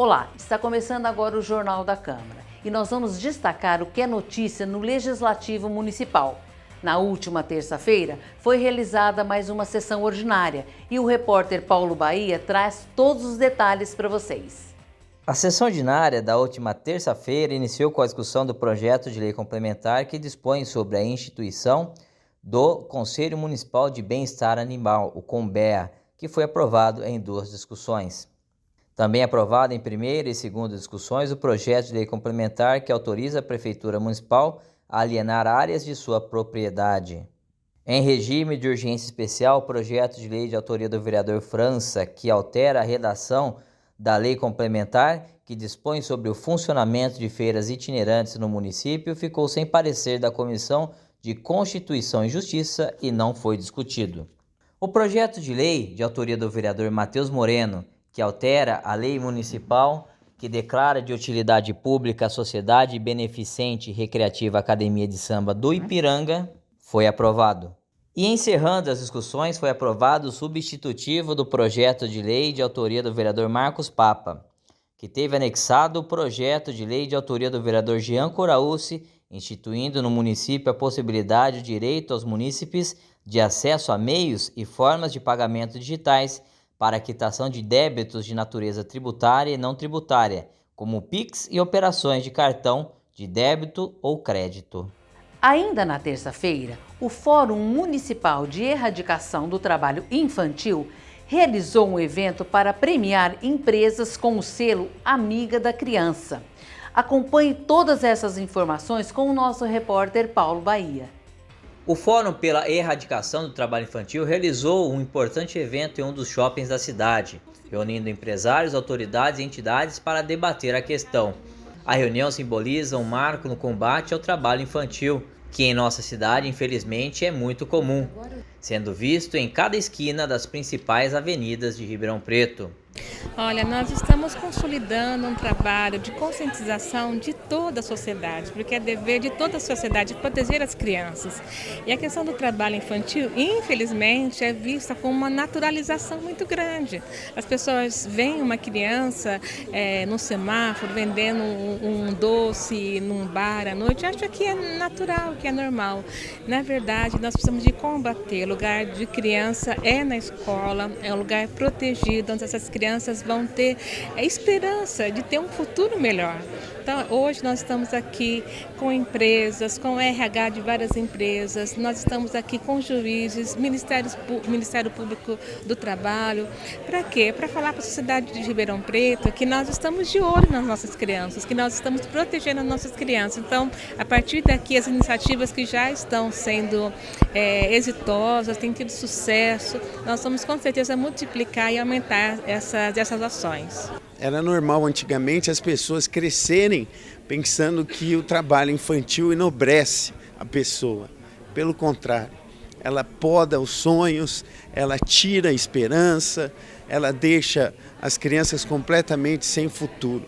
Olá, está começando agora o Jornal da Câmara e nós vamos destacar o que é notícia no Legislativo Municipal. Na última terça-feira foi realizada mais uma sessão ordinária e o repórter Paulo Bahia traz todos os detalhes para vocês. A sessão ordinária da última terça-feira iniciou com a discussão do projeto de lei complementar que dispõe sobre a instituição do Conselho Municipal de Bem-Estar Animal, o CONBEA, que foi aprovado em duas discussões. Também aprovado em primeira e segunda discussões o projeto de lei complementar que autoriza a Prefeitura Municipal a alienar áreas de sua propriedade. Em regime de urgência especial, o projeto de lei de autoria do vereador França, que altera a redação da lei complementar que dispõe sobre o funcionamento de feiras itinerantes no município, ficou sem parecer da Comissão de Constituição e Justiça e não foi discutido. O projeto de lei de autoria do vereador Matheus Moreno, que altera a lei municipal que declara de utilidade pública a Sociedade Beneficente Recreativa Academia de Samba do Ipiranga, foi aprovado. E encerrando as discussões, foi aprovado o substitutivo do projeto de lei de autoria do vereador Marcos Papa, que teve anexado o projeto de lei de autoria do vereador Jean Coraúci, instituindo no município a possibilidade e o direito aos munícipes de acesso a meios e formas de pagamento digitais para a quitação de débitos de natureza tributária e não tributária, como Pix e operações de cartão de débito ou crédito. Ainda na terça-feira, o Fórum Municipal de Erradicação do Trabalho Infantil realizou um evento para premiar empresas com o selo Amiga da Criança. Acompanhe todas essas informações com o nosso repórter Paulo Bahia. O Fórum pela Erradicação do Trabalho Infantil realizou um importante evento em um dos shoppings da cidade, reunindo empresários, autoridades e entidades para debater a questão. A reunião simboliza um marco no combate ao trabalho infantil, que em nossa cidade, infelizmente, é muito comum, sendo visto em cada esquina das principais avenidas de Ribeirão Preto. Olha, nós estamos consolidando um trabalho de conscientização de toda a sociedade, porque é dever de toda a sociedade proteger as crianças. E a questão do trabalho infantil, infelizmente, é vista como uma naturalização muito grande. As pessoas veem uma criança no semáforo vendendo um doce num bar à noite, acham que é natural, que é normal. Na verdade, nós precisamos de combater. O lugar de criança é na escola, é um lugar protegido, onde essas crianças vão ter esperança de ter um futuro melhor. Então, hoje nós estamos aqui com empresas, com RH de várias empresas, nós estamos aqui com juízes, Ministério Público do Trabalho. Para quê? Para falar para a sociedade de Ribeirão Preto que nós estamos de olho nas nossas crianças, que nós estamos protegendo as nossas crianças. Então, a partir daqui, as iniciativas que já estão sendo exitosas, têm tido sucesso, nós vamos com certeza multiplicar e aumentar essas ações. Era normal antigamente as pessoas crescerem pensando que o trabalho infantil enobrece a pessoa. Pelo contrário, ela poda os sonhos, ela tira a esperança, ela deixa as crianças completamente sem futuro.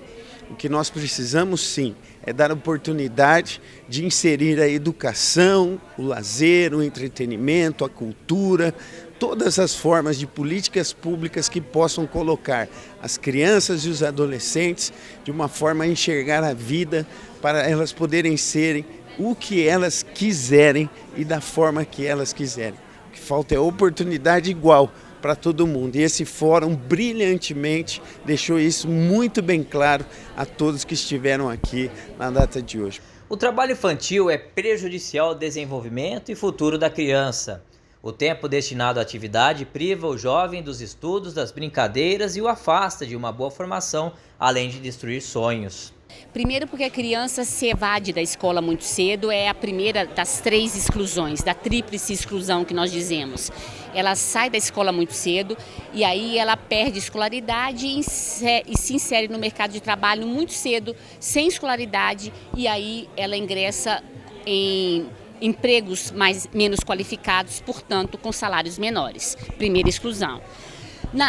O que nós precisamos sim é dar oportunidade de inserir a educação, o lazer, o entretenimento, a cultura, todas as formas de políticas públicas que possam colocar as crianças e os adolescentes de uma forma a enxergar a vida para elas poderem serem o que elas quiserem e da forma que elas quiserem. O que falta é oportunidade igual para todo mundo. E esse fórum brilhantemente deixou isso muito bem claro a todos que estiveram aqui na data de hoje. O trabalho infantil é prejudicial ao desenvolvimento e futuro da criança. O tempo destinado à atividade priva o jovem dos estudos, das brincadeiras e o afasta de uma boa formação, além de destruir sonhos. Primeiro porque a criança se evade da escola muito cedo, é a primeira das 3 exclusões, da tríplice exclusão que nós dizemos. Ela sai da escola muito cedo e aí ela perde escolaridade e se insere no mercado de trabalho muito cedo, sem escolaridade, e aí ela ingressa em empregos menos qualificados, portanto com salários menores. Primeira exclusão.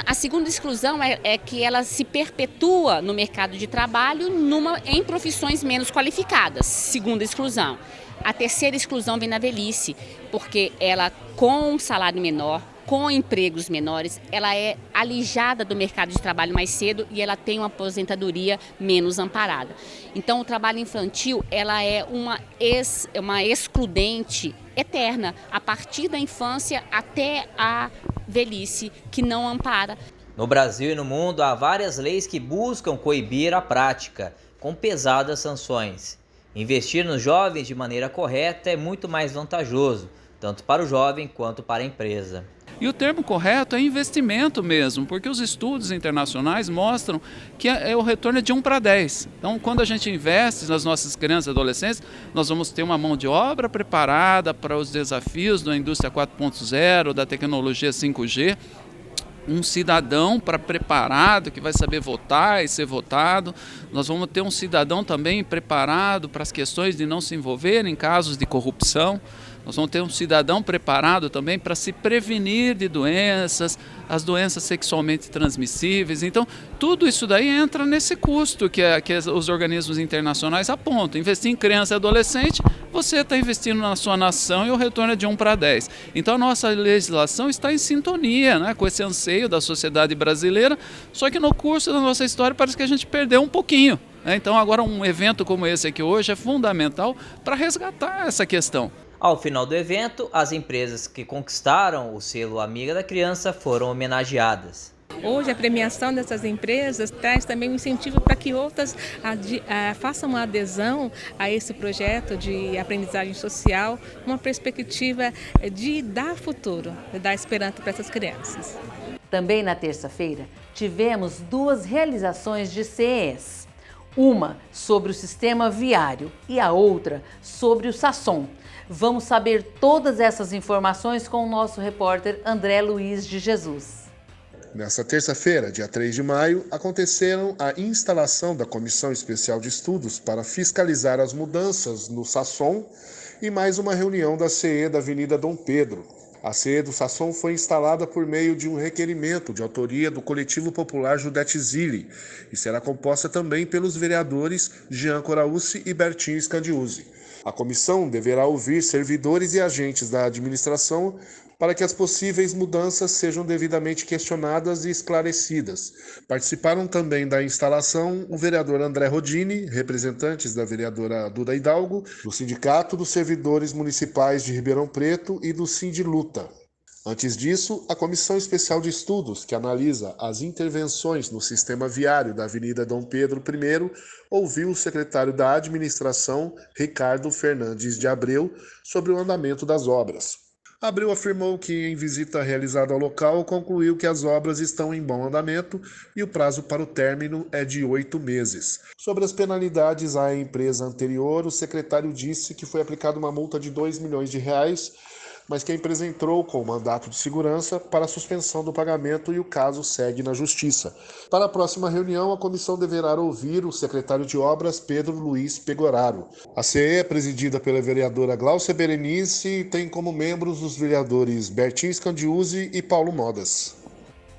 A segunda exclusão é que ela se perpetua no mercado de trabalho em profissões menos qualificadas. Segunda exclusão. A terceira exclusão vem na velhice, porque ela, com um salário menor, com empregos menores, ela é alijada do mercado de trabalho mais cedo e ela tem uma aposentadoria menos amparada. Então, o trabalho infantil, ela é uma excludente eterna, a partir da infância até a velhice, que não ampara. No Brasil e no mundo, há várias leis que buscam coibir a prática, com pesadas sanções. Investir nos jovens de maneira correta é muito mais vantajoso, tanto para o jovem quanto para a empresa. E o termo correto é investimento mesmo, porque os estudos internacionais mostram que o retorno é de 1 para 10. Então, quando a gente investe nas nossas crianças e adolescentes, nós vamos ter uma mão de obra preparada para os desafios da indústria 4.0, da tecnologia 5G, um cidadão preparado que vai saber votar e ser votado. Nós vamos ter um cidadão também preparado para as questões de não se envolver em casos de corrupção. Nós vamos ter um cidadão preparado também para se prevenir de doenças, as doenças sexualmente transmissíveis. Então, tudo isso daí entra nesse custo que os organismos internacionais apontam. Investir em criança e adolescente, você está investindo na sua nação e o retorno é de 1 para 10. Então, a nossa legislação está em sintonia, né, com esse anseio da sociedade brasileira, só que no curso da nossa história parece que a gente perdeu um pouquinho. Então, agora um evento como esse aqui hoje é fundamental para resgatar essa questão. Ao final do evento, as empresas que conquistaram o selo Amiga da Criança foram homenageadas. Hoje a premiação dessas empresas traz também um incentivo para que outras façam uma adesão a esse projeto de aprendizagem social, uma perspectiva de dar futuro, de dar esperança para essas crianças. Também na terça-feira, tivemos 2 realizações de CES. Uma sobre o sistema viário e a outra sobre o Sasson. Vamos saber todas essas informações com o nosso repórter André Luiz de Jesus. Nesta terça-feira, dia 3 de maio, aconteceram a instalação da Comissão Especial de Estudos para fiscalizar as mudanças no Sasson e mais uma reunião da CE da Avenida Dom Pedro. A CE do Sasson foi instalada por meio de um requerimento de autoria do Coletivo Popular Judete Zilli e será composta também pelos vereadores Jean Coraúci e Bertinho Scandiuzzi. A comissão deverá ouvir servidores e agentes da administração para que as possíveis mudanças sejam devidamente questionadas e esclarecidas. Participaram também da instalação o vereador André Rodini, representantes da vereadora Duda Hidalgo, do Sindicato dos Servidores Municipais de Ribeirão Preto e do Sindiluta. Antes disso, a Comissão Especial de Estudos, que analisa as intervenções no sistema viário da Avenida Dom Pedro I, ouviu o secretário da Administração, Ricardo Fernandes de Abreu, sobre o andamento das obras. Abreu afirmou que, em visita realizada ao local, concluiu que as obras estão em bom andamento e o prazo para o término é de 8 meses. Sobre as penalidades à empresa anterior, o secretário disse que foi aplicada uma multa de R$2 milhões, mas que a empresa entrou com o mandato de segurança para a suspensão do pagamento e o caso segue na Justiça. Para a próxima reunião, a comissão deverá ouvir o secretário de Obras, Pedro Luiz Pegoraro. A CE é presidida pela vereadora Glaucia Berenice e tem como membros os vereadores Bertinho Scandiuzzi e Paulo Modas.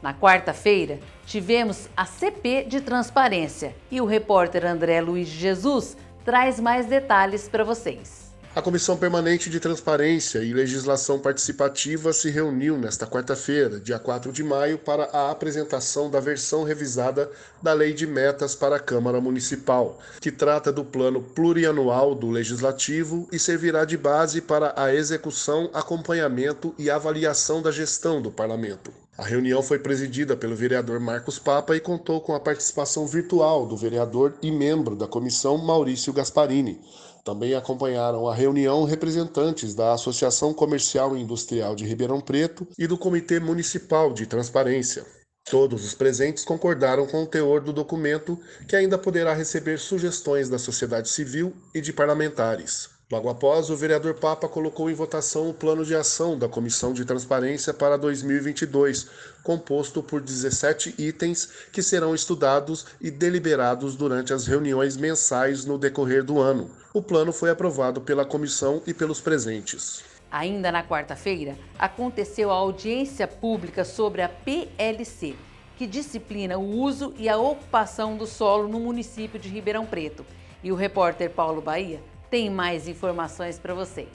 Na quarta-feira, tivemos a CP de Transparência e o repórter André Luiz de Jesus traz mais detalhes para vocês. A Comissão Permanente de Transparência e Legislação Participativa se reuniu nesta quarta-feira, dia 4 de maio, para a apresentação da versão revisada da Lei de Metas para a Câmara Municipal, que trata do plano plurianual do Legislativo e servirá de base para a execução, acompanhamento e avaliação da gestão do Parlamento. A reunião foi presidida pelo vereador Marcos Papa e contou com a participação virtual do vereador e membro da comissão Maurício Gasparini. Também acompanharam a reunião representantes da Associação Comercial e Industrial de Ribeirão Preto e do Comitê Municipal de Transparência. Todos os presentes concordaram com o teor do documento, que ainda poderá receber sugestões da sociedade civil e de parlamentares. Logo após, o vereador Papa colocou em votação o plano de ação da Comissão de Transparência para 2022, composto por 17 itens que serão estudados e deliberados durante as reuniões mensais no decorrer do ano. O plano foi aprovado pela comissão e pelos presentes. Ainda na quarta-feira, aconteceu a audiência pública sobre a PLC, que disciplina o uso e a ocupação do solo no município de Ribeirão Preto. E o repórter Paulo Bahia tem mais informações para vocês.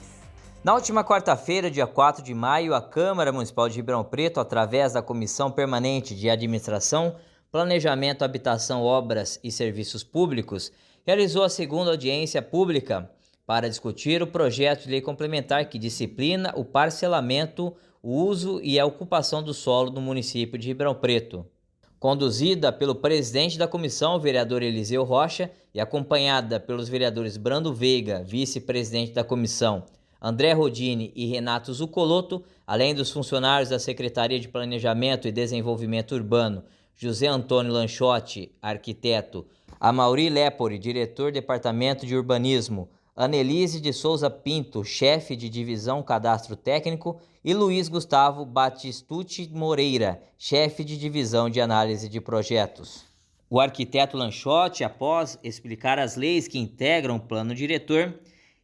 Na última quarta-feira, dia 4 de maio, a Câmara Municipal de Ribeirão Preto, através da Comissão Permanente de Administração, Planejamento, Habitação, Obras e Serviços Públicos, realizou a segunda audiência pública para discutir o projeto de lei complementar que disciplina o parcelamento, o uso e a ocupação do solo no município de Ribeirão Preto. Conduzida pelo presidente da comissão, o vereador Eliseu Rocha, e acompanhada pelos vereadores Brando Veiga, vice-presidente da comissão, André Rodini e Renato Zucoloto, além dos funcionários da Secretaria de Planejamento e Desenvolvimento Urbano, José Antônio Lanchotti, arquiteto, Amaury Lepori, diretor do Departamento de Urbanismo, Anelise de Souza Pinto, chefe de divisão Cadastro Técnico, e Luiz Gustavo Batistucci Moreira, chefe de divisão de análise de projetos. O arquiteto Lanchotti, após explicar as leis que integram o plano diretor,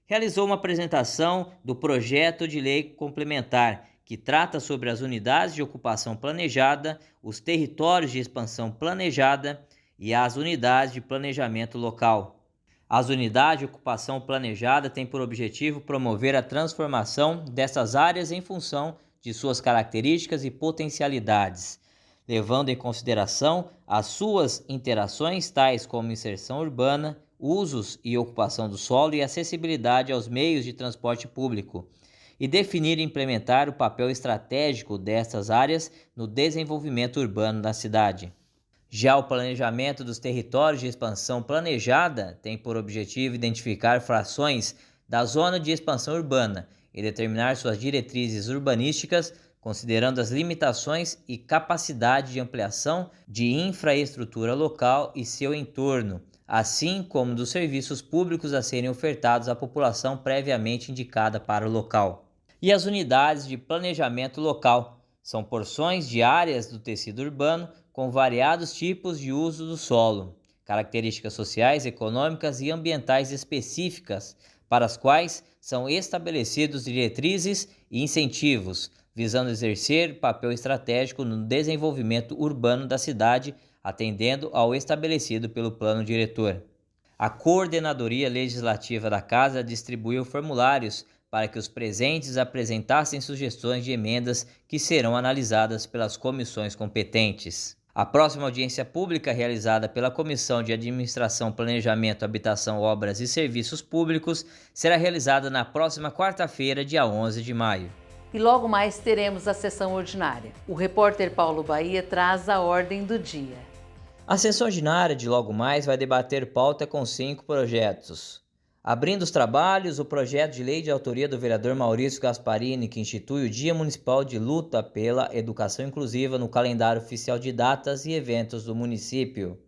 realizou uma apresentação do projeto de lei complementar, que trata sobre as unidades de ocupação planejada, os territórios de expansão planejada e as unidades de planejamento local. As unidades de ocupação planejada têm por objetivo promover a transformação dessas áreas em função de suas características e potencialidades, levando em consideração as suas interações tais como inserção urbana, usos e ocupação do solo e acessibilidade aos meios de transporte público, e definir e implementar o papel estratégico dessas áreas no desenvolvimento urbano da cidade. Já o planejamento dos territórios de expansão planejada tem por objetivo identificar frações da zona de expansão urbana e determinar suas diretrizes urbanísticas, considerando as limitações e capacidade de ampliação de infraestrutura local e seu entorno, assim como dos serviços públicos a serem ofertados à população previamente indicada para o local. E as unidades de planejamento local são porções de áreas do tecido urbano com variados tipos de uso do solo, características sociais, econômicas e ambientais específicas, para as quais são estabelecidos diretrizes e incentivos, visando exercer papel estratégico no desenvolvimento urbano da cidade, atendendo ao estabelecido pelo plano diretor. A Coordenadoria Legislativa da Casa distribuiu formulários para que os presentes apresentassem sugestões de emendas que serão analisadas pelas comissões competentes. A próxima audiência pública, realizada pela Comissão de Administração, Planejamento, Habitação, Obras e Serviços Públicos, será realizada na próxima quarta-feira, dia 11 de maio. E logo mais teremos a sessão ordinária. O repórter Paulo Bahia traz a ordem do dia. A sessão ordinária de logo mais vai debater pauta com 5 projetos. Abrindo os trabalhos, o projeto de lei de autoria do vereador Maurício Gasparini, que institui o Dia Municipal de Luta pela Educação Inclusiva no calendário oficial de datas e eventos do município.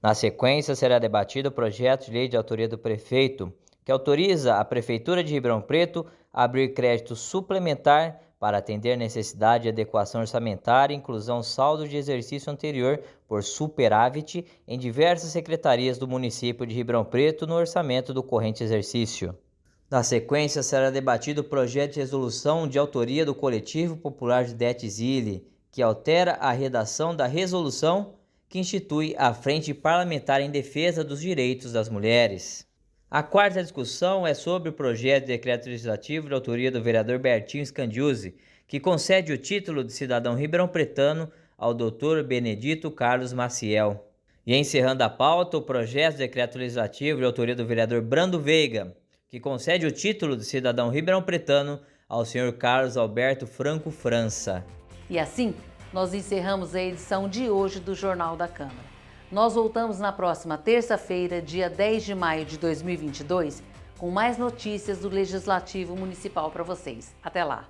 Na sequência, será debatido o projeto de lei de autoria do prefeito, que autoriza a Prefeitura de Ribeirão Preto a abrir crédito suplementar para atender necessidade de adequação orçamentária e inclusão saldo de exercício anterior por superávit em diversas secretarias do município de Ribeirão Preto no orçamento do corrente exercício. Na sequência, será debatido o projeto de resolução de autoria do Coletivo Popular de Detzile, que altera a redação da resolução que institui a Frente Parlamentar em Defesa dos Direitos das Mulheres. A quarta discussão é sobre o projeto de decreto legislativo de autoria do vereador Bertinho Scandiuzzi, que concede o título de cidadão ribeirão-pretano ao Dr. Benedito Carlos Maciel. E encerrando a pauta, o projeto de decreto legislativo de autoria do vereador Brando Veiga, que concede o título de cidadão ribeirão-pretano ao senhor Carlos Alberto Franco França. E assim, nós encerramos a edição de hoje do Jornal da Câmara. Nós voltamos na próxima terça-feira, dia 10 de maio de 2022, com mais notícias do Legislativo Municipal para vocês. Até lá!